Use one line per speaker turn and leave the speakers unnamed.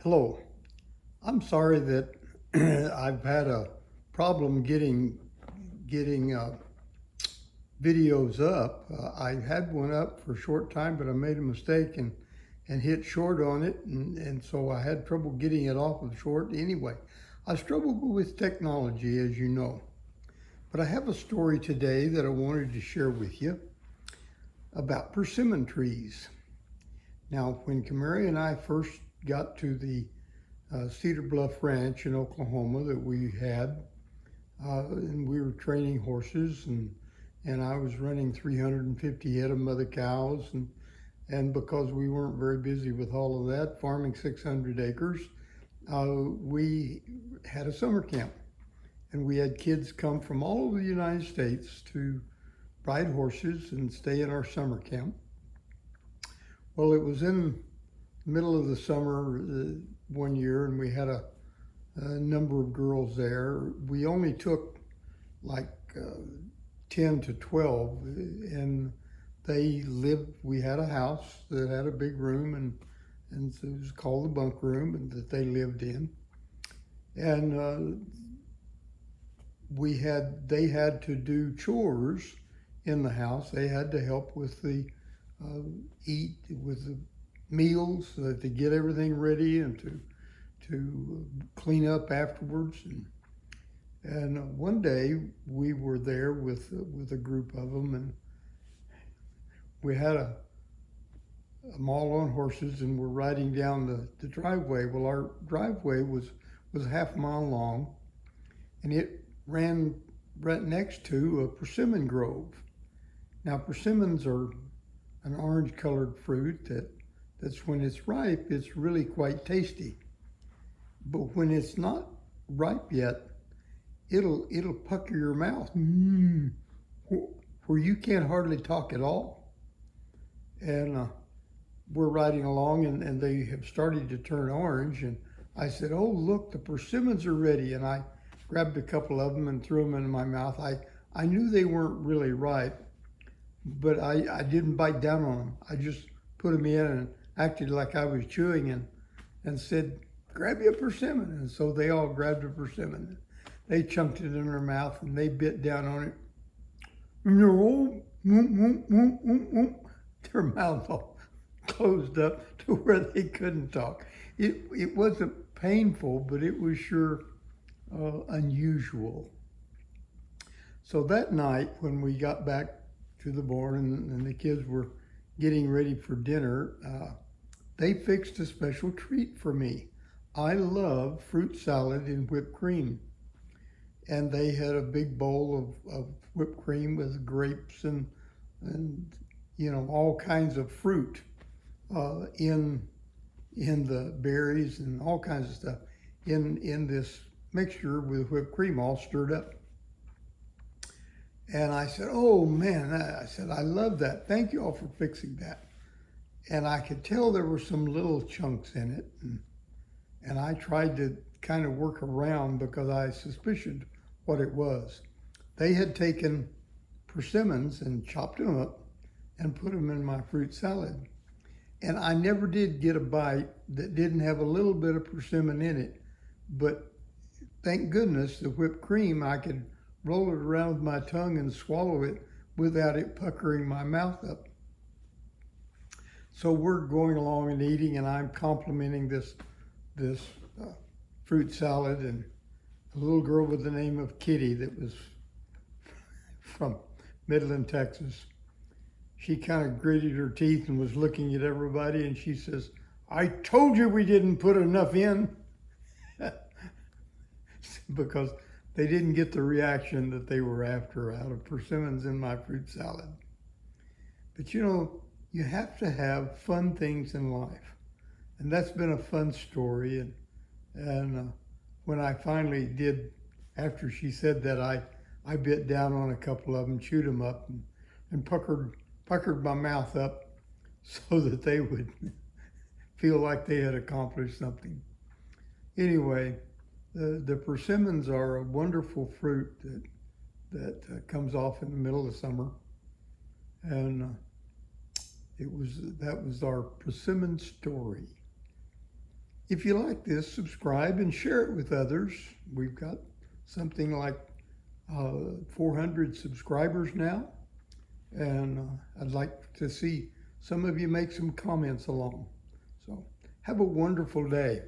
Hello. I'm sorry that I've had a problem getting videos up. I had one up for a short time, but I made a mistake and hit short on it, and so I had trouble getting it off of short. Anyway, I struggle with technology, as you know. But I have a story today that I wanted to share with you about persimmon trees. Now, when Kamari and I first got to the Cedar Bluff Ranch in Oklahoma that we had, and we were training horses, and I was running 350 head of mother cows, and because we weren't very busy with all of that, farming 600 acres, we had a summer camp, and we had kids come from all over the United States to ride horses and stay in our summer camp. Well, it was in the middle of the summer one year, and we had a number of girls there. We only took like 10 to 12, and they lived, we had a house that had a big room, and it was called the bunk room, and that they lived in. And they had to do chores in the house. They had to help with the eat with the meals, to get everything ready and to clean up afterwards. And one day we were there with a group of them, and we had them all on horses, and we're riding down the driveway. Well, our driveway was half a mile long, and it ran right next to a persimmon grove. Now, persimmons are an orange-colored fruit that's when it's ripe, it's really quite tasty. But when it's not ripe yet, it'll pucker your mouth, where you can't hardly talk at all. And we're riding along, and they have started to turn orange. And I said, "Oh, look, the persimmons are ready." And I grabbed a couple of them and threw them in my mouth. I knew they weren't really ripe, but I didn't bite down on them. I just put them in and acted like I was chewing, and said, "Grab you a persimmon." And so they all grabbed a persimmon. They chunked it in their mouth, and they bit down on it. And they're all, their mouths all closed up to where they couldn't talk. It wasn't painful, but it was sure unusual. So that night, when we got back to the barn and the kids were getting ready for dinner, they fixed a special treat for me. I love fruit salad and whipped cream. And they had a big bowl of whipped cream with grapes and all kinds of fruit in the berries and all kinds of stuff in this mixture with whipped cream all stirred up. And I said, "Oh man," I said, "I love that. Thank you all for fixing that." And I could tell there were some little chunks in it. And I tried to kind of work around because I suspicioned what it was. They had taken persimmons and chopped them up and put them in my fruit salad. And I never did get a bite that didn't have a little bit of persimmon in it. But thank goodness the whipped cream, I could roll it around with my tongue and swallow it without it puckering my mouth up. So we're going along and eating, and I'm complimenting this fruit salad, and a little girl with the name of Kitty that was from Midland, Texas. She kind of gritted her teeth and was looking at everybody, and she says, "I told you we didn't put enough in," because they didn't get the reaction that they were after out of persimmons in my fruit salad. But you have to have fun things in life. And that's been a fun story. And when I finally did, after she said that, I bit down on a couple of them, chewed them up, and puckered my mouth up so that they would feel like they had accomplished something. Anyway, the persimmons are a wonderful fruit that comes off in the middle of summer. And that was our persimmon story. If you like this, subscribe and share it with others. We've got something like 400 subscribers now, and I'd like to see some of you make some comments along. So have a wonderful day.